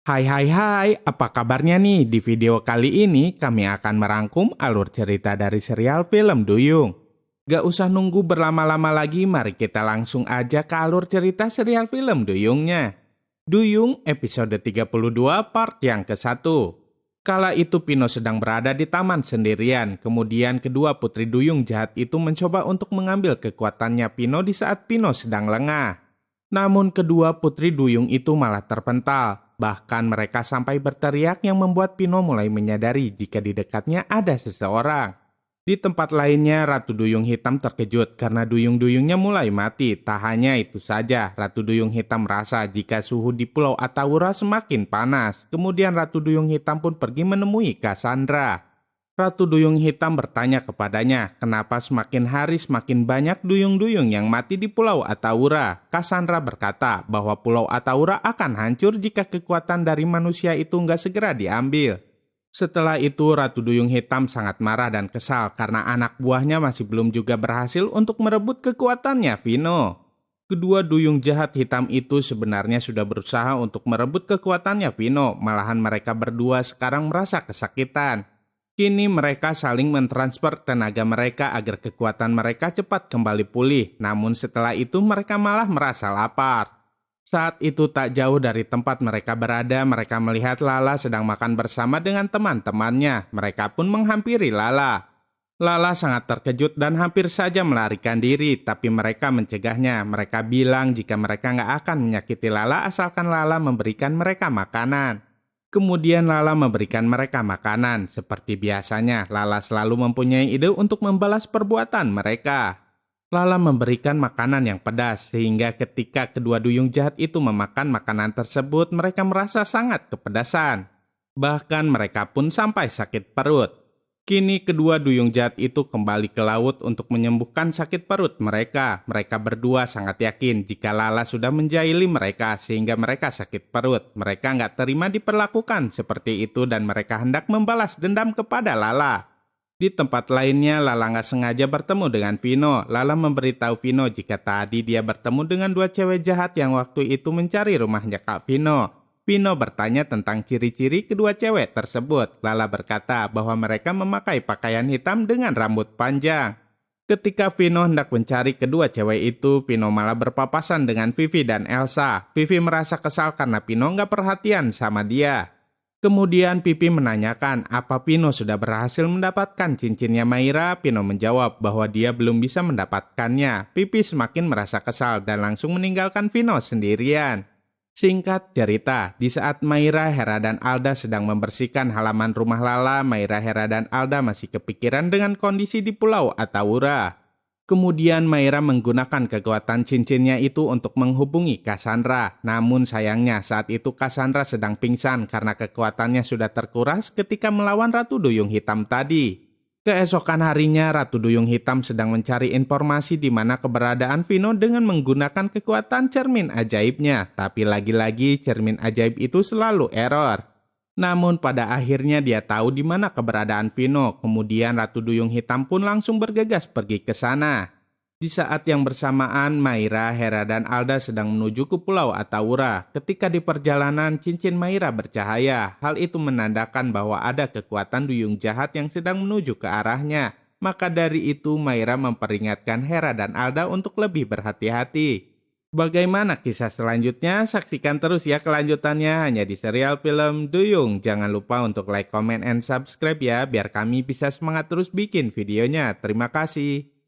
Hai hai hai, apa kabarnya nih? Di video kali ini kami akan merangkum alur cerita dari serial film Duyung. Gak usah nunggu berlama-lama lagi, mari kita langsung aja ke alur cerita serial film Duyungnya. Duyung episode 32 part yang ke-1. Kala itu Pino sedang berada di taman sendirian, kemudian kedua putri Duyung jahat itu mencoba untuk mengambil kekuatannya Pino di saat Pino sedang lengah. Namun kedua putri Duyung itu malah terpental. Bahkan mereka sampai berteriak yang membuat Pino mulai menyadari jika di dekatnya ada seseorang. Di tempat lainnya, Ratu Duyung Hitam terkejut karena duyung-duyungnya mulai mati. Tak hanya itu saja, Ratu Duyung Hitam merasa jika suhu di Pulau Atawura semakin panas. Kemudian Ratu Duyung Hitam pun pergi menemui Cassandra. Ratu Duyung Hitam bertanya kepadanya, kenapa semakin hari semakin banyak duyung-duyung yang mati di Pulau Atawura. Cassandra berkata bahwa Pulau Atawura akan hancur jika kekuatan dari manusia itu nggak segera diambil. Setelah itu Ratu Duyung Hitam sangat marah dan kesal karena anak buahnya masih belum juga berhasil untuk merebut kekuatannya Vino. Kedua duyung jahat hitam itu sebenarnya sudah berusaha untuk merebut kekuatannya Vino, malahan mereka berdua sekarang merasa kesakitan. Kini mereka saling mentransfer tenaga mereka agar kekuatan mereka cepat kembali pulih, namun setelah itu mereka malah merasa lapar. Saat itu tak jauh dari tempat mereka berada, mereka melihat Lala sedang makan bersama dengan teman-temannya. Mereka pun menghampiri Lala. Lala sangat terkejut dan hampir saja melarikan diri, tapi mereka mencegahnya. Mereka bilang jika mereka nggak akan menyakiti Lala asalkan Lala memberikan mereka makanan. Kemudian Lala memberikan mereka makanan. Seperti biasanya, Lala selalu mempunyai ide untuk membalas perbuatan mereka. Lala memberikan makanan yang pedas, sehingga ketika kedua duyung jahat itu memakan makanan tersebut, mereka merasa sangat kepedasan. Bahkan mereka pun sampai sakit perut. Kini kedua duyung jahat itu kembali ke laut untuk menyembuhkan sakit perut mereka. Mereka berdua sangat yakin jika Lala sudah menjahili mereka sehingga mereka sakit perut. Mereka nggak terima diperlakukan seperti itu dan mereka hendak membalas dendam kepada Lala. Di tempat lainnya, Lala nggak sengaja bertemu dengan Vino. Lala memberitahu Vino jika tadi dia bertemu dengan dua cewek jahat yang waktu itu mencari rumahnya Kak Vino. Vino bertanya tentang ciri-ciri kedua cewek tersebut. Lala berkata bahwa mereka memakai pakaian hitam dengan rambut panjang. Ketika Vino hendak mencari kedua cewek itu, Vino malah berpapasan dengan Vivi dan Elsa. Vivi merasa kesal karena Vino nggak perhatian sama dia. Kemudian Pipi menanyakan apa Pino sudah berhasil mendapatkan cincinnya Maira. Pino menjawab bahwa dia belum bisa mendapatkannya. Pipi semakin merasa kesal dan langsung meninggalkan Vino sendirian. Singkat cerita, di saat Maira, Hera, dan Alda sedang membersihkan halaman rumah Lala, Maira, Hera, dan Alda masih kepikiran dengan kondisi di Pulau Atawura. Kemudian Maira menggunakan kekuatan cincinnya itu untuk menghubungi Cassandra. Namun sayangnya saat itu Cassandra sedang pingsan karena kekuatannya sudah terkuras ketika melawan Ratu Duyung Hitam tadi. Keesokan harinya Ratu Duyung Hitam sedang mencari informasi di mana keberadaan Vino dengan menggunakan kekuatan cermin ajaibnya. Tapi lagi-lagi cermin ajaib itu selalu error. Namun pada akhirnya dia tahu di mana keberadaan Vino. Kemudian Ratu Duyung Hitam pun langsung bergegas pergi ke sana. Di saat yang bersamaan, Maira, Hera, dan Alda sedang menuju ke Pulau Atawura. Ketika di perjalanan, cincin Maira bercahaya. Hal itu menandakan bahwa ada kekuatan duyung jahat yang sedang menuju ke arahnya. Maka dari itu, Maira memperingatkan Hera dan Alda untuk lebih berhati-hati. Bagaimana kisah selanjutnya? Saksikan terus ya kelanjutannya hanya di serial film Duyung. Jangan lupa untuk like, comment, and subscribe ya, biar kami bisa semangat terus bikin videonya. Terima kasih.